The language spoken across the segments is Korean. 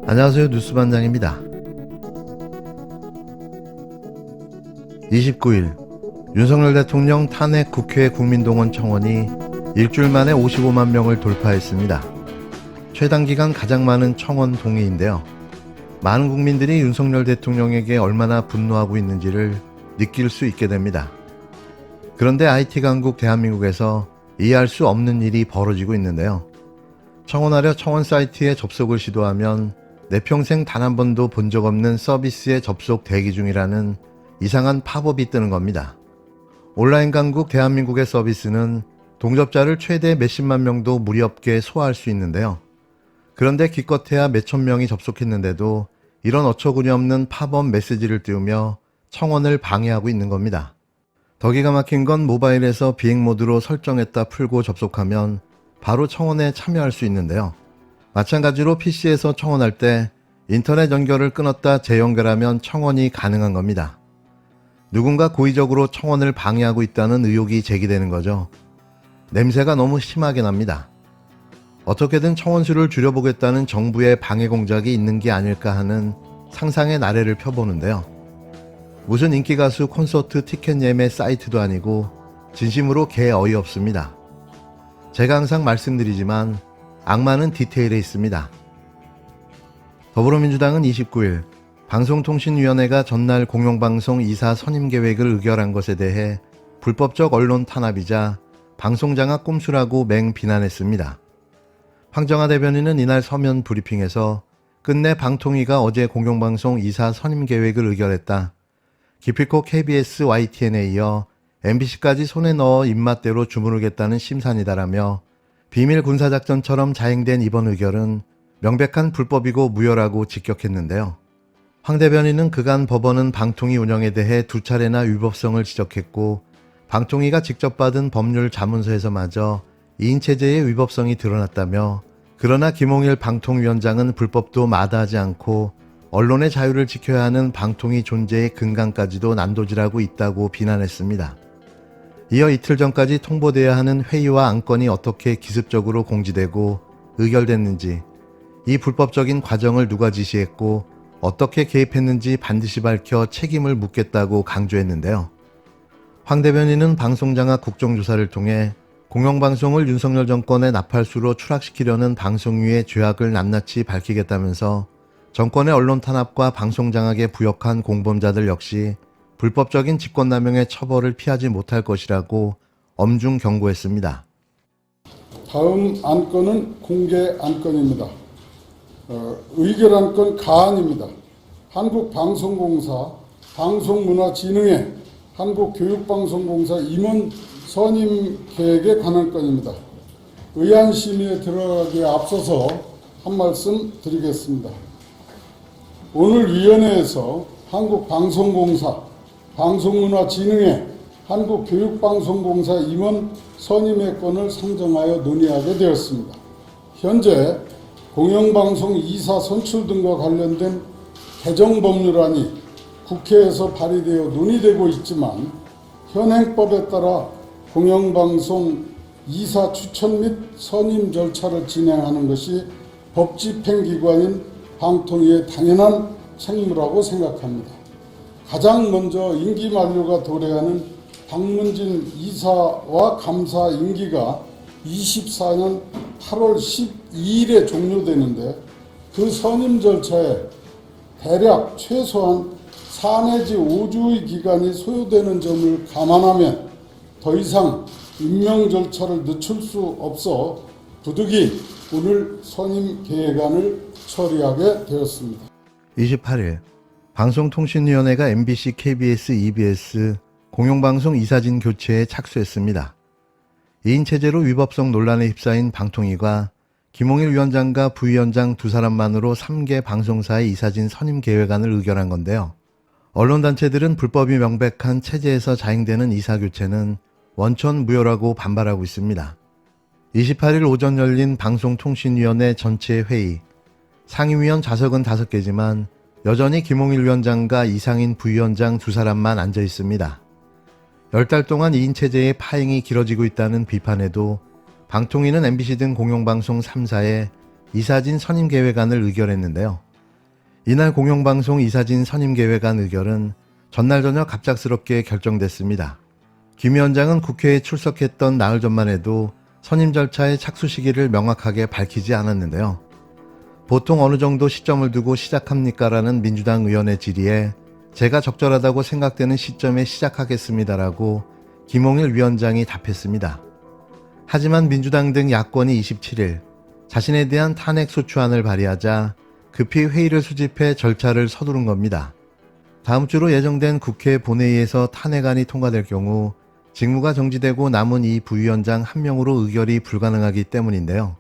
안녕하세요. 뉴스반장입니다. 29일 윤석열 대통령 탄핵 국회 국민동원 청원이 일주일 만에 55만 명을 돌파했습니다. 최단 기간 가장 많은 청원 동의인데요. 많은 국민들이 윤석열 대통령에게 얼마나 분노하고 있는지를 느낄 수 있게 됩니다. 그런데 IT 강국 대한민국에서 이해할 수 없는 일이 벌어지고 있는데요. 청원하려 청원 사이트에 접속을 시도하면 내 평생 단 한 번도 본 적 없는 서비스에 접속 대기 중이라는 이상한 팝업이 뜨는 겁니다. 온라인 강국 대한민국의 서비스는 동접자를 최대 몇십만 명도 무리 없게 소화할 수 있는데요. 그런데 기껏해야 몇천 명이 접속했는데도 이런 어처구니 없는 팝업 메시지를 띄우며 청원을 방해하고 있는 겁니다. 더 기가 막힌 건 모바일에서 비행 모드로 설정했다 풀고 접속하면 바로 청원에 참여할 수 있는데요. 마찬가지로 PC에서 청원할 때 인터넷 연결을 끊었다 재연결하면 청원이 가능한 겁니다. 누군가 고의적으로 청원을 방해하고 있다는 의혹이 제기되는 거죠. 냄새가 너무 심하게 납니다. 어떻게든 청원 수를 줄여보겠다는 정부의 방해 공작이 있는 게 아닐까 하는 상상의 나래를 펴보는데요. 무슨 인기 가수 콘서트 티켓 예매 사이트도 아니고 진심으로 개 어이없습니다. 제가 항상 말씀드리지만 악마는 디테일에 있습니다. 더불어민주당은 29일 방송통신위원회가 전날 공영방송 이사 선임 계획을 의결한 것에 대해 불법적 언론 탄압이자 방송장악 꼼수라고 맹비난했습니다. 황정화 대변인은 이날 서면 브리핑에서 끝내 방통위가 어제 공영방송 이사 선임 계획을 의결했다. 기필코 KBS, YTN에 이어 MBC까지 손에 넣어 입맛대로 주무르겠다는 심산이다라며 비밀 군사작전처럼 자행된 이번 의결은 명백한 불법이고 무효라고 직격했는데요. 황 대변인은 그간 법원은 방통위 운영에 대해 두 차례나 위법성을 지적했고 방통위가 직접 받은 법률 자문서에서마저 이인체제의 위법성이 드러났다며 그러나 김홍일 방통위원장은 불법도 마다하지 않고 언론의 자유를 지켜야 하는 방통위 존재의 근간까지도 난도질하고 있다고 비난했습니다. 이어 이틀 전까지 통보돼야 하는 회의와 안건이 어떻게 기습적으로 공지되고 의결됐는지, 이 불법적인 과정을 누가 지시했고 어떻게 개입했는지 반드시 밝혀 책임을 묻겠다고 강조했는데요. 황 대변인은 방송장악 국정조사를 통해 공영방송을 윤석열 정권의 나팔수로 추락시키려는 방송위의 죄악을 낱낱이 밝히겠다면서 정권의 언론 탄압과 방송장악에 부역한 공범자들 역시 불법적인 직권남용의 처벌을 피하지 못할 것이라고 엄중 경고했습니다. 다음 안건은 공개 안건입니다. 의결안건 가안입니다. 한국방송공사 방송문화진흥회 한국교육방송공사 임원 선임 계획에 관한 건입니다. 의안 심의에 들어가기에 앞서서 한 말씀 드리겠습니다. 오늘 위원회에서 한국방송공사 방송문화진흥회 한국교육방송공사 임원 선임의 건을 상정하여 논의하게 되었습니다. 현재 공영방송 이사 선출 등과 관련된 개정법률안이 국회에서 발의되어 논의되고 있지만 현행법에 따라 공영방송 이사 추천 및 선임 절차를 진행하는 것이 법집행기관인 방통위의 당연한 책무라고 생각합니다. 가장 먼저 임기 만료가 도래하는 박문진 이사와 감사 임기가 24년 8월 12일에 종료되는데 그 선임 절차에 대략 최소한 4 내지 5주의 기간이 소요되는 점을 감안하면 더 이상 임명 절차를 늦출 수 없어 부득이 오늘 선임 계획안을 처리하게 되었습니다. 28일 방송통신위원회가 MBC, KBS, EBS 공영방송 이사진 교체에 착수했습니다. 이인체제로 위법성 논란에 휩싸인 방통위가 김홍일 위원장과 부위원장 두 사람만으로 3개 방송사의 이사진 선임 계획안을 의결한 건데요. 언론단체들은 불법이 명백한 체제에서 자행되는 이사교체는 원천 무효라고 반발하고 있습니다. 28일 오전 열린 방송통신위원회 전체 회의, 상임위원 좌석은 5개지만 여전히 김홍일 위원장과 이상인 부위원장 두 사람만 앉아 있습니다. 10달 동안 2인 체제의 파행이 길어지고 있다는 비판에도 방통위는 MBC 등 공영방송 3사의 이사진 선임 계획안을 의결했는데요. 이날 공영방송 이사진 선임계획안 의결은 전날 저녁 갑작스럽게 결정됐습니다. 김 위원장은 국회에 출석했던 나흘 전만 해도 선임 절차의 착수 시기를 명확하게 밝히지 않았는데요. 보통 어느 정도 시점을 두고 시작합니까라는 민주당 의원의 질의에 제가 적절하다고 생각되는 시점에 시작하겠습니다라고 김홍일 위원장이 답했습니다. 하지만 민주당 등 야권이 27일 자신에 대한 탄핵 소추안을 발의하자 급히 회의를 수집해 절차를 서두른 겁니다. 다음 주로 예정된 국회 본회의에서 탄핵안이 통과될 경우 직무가 정지되고 남은 이 부위원장 한 명으로 의결이 불가능하기 때문인데요.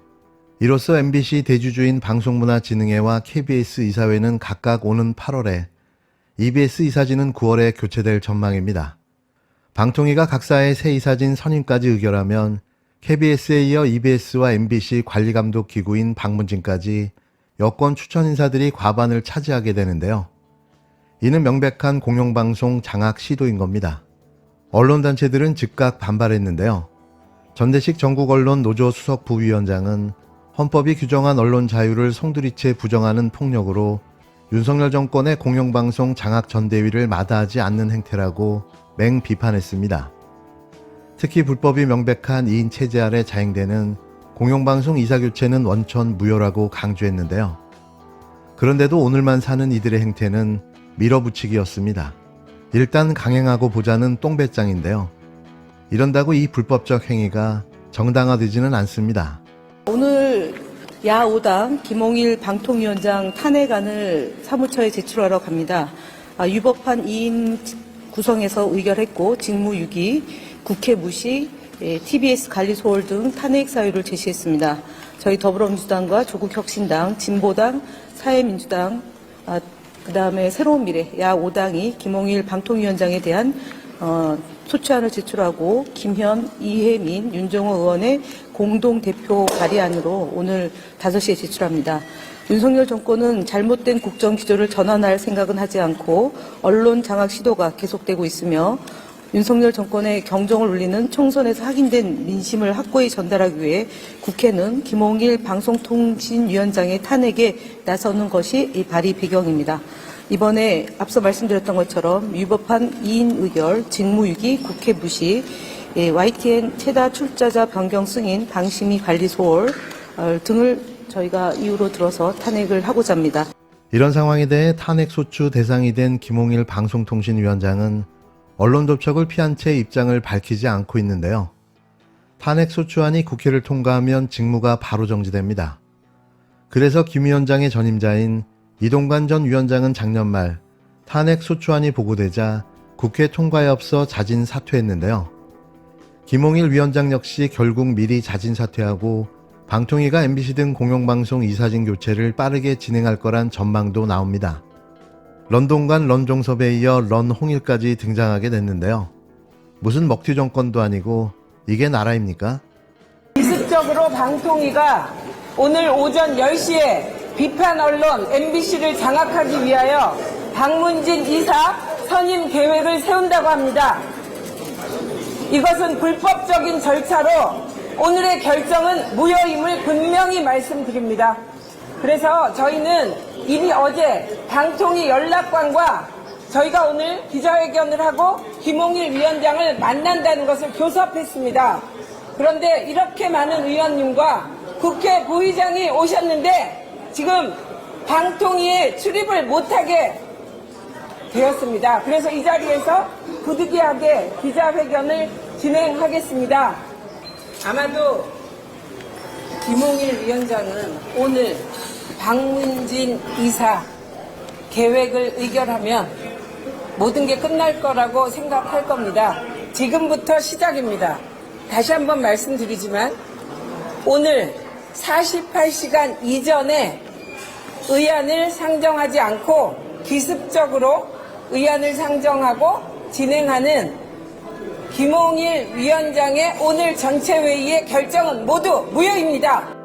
이로써 MBC 대주주인 방송문화진흥회와 KBS 이사회는 각각 오는 8월에, EBS 이사진은 9월에 교체될 전망입니다. 방통위가 각사의 새 이사진 선임까지 의결하면 KBS에 이어 EBS와 MBC 관리감독기구인 방문진까지 여권 추천 인사들이 과반을 차지하게 되는데요. 이는 명백한 공영방송 장악 시도인 겁니다. 언론단체들은 즉각 반발했는데요. 전대식 전국언론 노조 수석 부위원장은 헌법이 규정한 언론 자유를 송두리째 부정하는 폭력으로 윤석열 정권의 공영방송 장악 전대위를 마다하지 않는 행태라고 맹비판했습니다. 특히 불법이 명백한 2인 체제 아래 자행되는 공영방송 이사교체는 원천 무효라고 강조했는데요. 그런데도 오늘만 사는 이들의 행태는 밀어붙이기였습니다. 일단 강행하고 보자는 똥배짱인데요. 이런다고 이 불법적 행위가 정당화되지는 않습니다. 오늘 야5당 김홍일 방통위원장 탄핵안을 사무처에 제출하러 갑니다. 위법한 2인 구성에서 의결했고 직무유기, 국회 무시, TBS 관리소홀 등 탄핵 사유를 제시했습니다. 저희 더불어민주당과 조국혁신당, 진보당, 사회민주당, 그다음에 새로운 미래 야5당이 김홍일 방통위원장에 대한 소추안을 제출하고 김현, 이혜민, 윤정호 의원의 공동대표 발의안으로 오늘 5시에 제출합니다. 윤석열 정권은 잘못된 국정 기조를 전환할 생각은 하지 않고 언론 장악 시도가 계속되고 있으며 윤석열 정권의 경종을 울리는 총선에서 확인된 민심을 확고히 전달하기 위해 국회는 김홍일 방송통신위원장의 탄핵에 나서는 것이 이 발의 배경입니다. 이번에 앞서 말씀드렸던 것처럼 위법한 2인 의결, 직무유기, 국회 무시, YTN 최다 출자자 변경 승인, 방심위 관리 소홀 등을 저희가 이유로 들어서 탄핵을 하고자 합니다. 이런 상황에 대해 탄핵 소추 대상이 된 김홍일 방송통신위원장은 언론 접촉을 피한 채 입장을 밝히지 않고 있는데요. 탄핵 소추안이 국회를 통과하면 직무가 바로 정지됩니다. 그래서 김 위원장의 전임자인 이동관 전 위원장은 작년 말 탄핵 소추안이 보고되자 국회 통과에 앞서 자진 사퇴했는데요. 김홍일 위원장 역시 결국 미리 자진 사퇴하고 방통위가 MBC 등 공영방송 이사진 교체를 빠르게 진행할 거란 전망도 나옵니다. 런동관 런종섭에 이어 런홍일까지 등장하게 됐는데요. 무슨 먹튀 정권도 아니고 이게 나라입니까? 기습적으로 방통위가 오늘 오전 10시에 비판 언론 MBC를 장악하기 위하여 박문진 이사 선임 계획을 세운다고 합니다. 이것은 불법적인 절차로 오늘의 결정은 무효임을 분명히 말씀드립니다. 그래서 저희는 이미 어제 방통위 연락관과 저희가 오늘 기자회견을 하고 김홍일 위원장을 만난다는 것을 교섭했습니다. 그런데 이렇게 많은 의원님과 국회 부의장이 오셨는데 지금 방통위에 출입을 못하게 되었습니다. 그래서 이 자리에서 부득이하게 기자회견을 진행하겠습니다. 아마도 김홍일 위원장은 오늘 박문진 이사 계획을 의결하면 모든 게 끝날 거라고 생각할 겁니다. 지금부터 시작입니다. 다시 한번 말씀드리지만 오늘 48시간 이전에 의안을 상정하지 않고 기습적으로 의안을 상정하고 진행하는 김홍일 위원장의 오늘 전체 회의의 결정은 모두 무효입니다.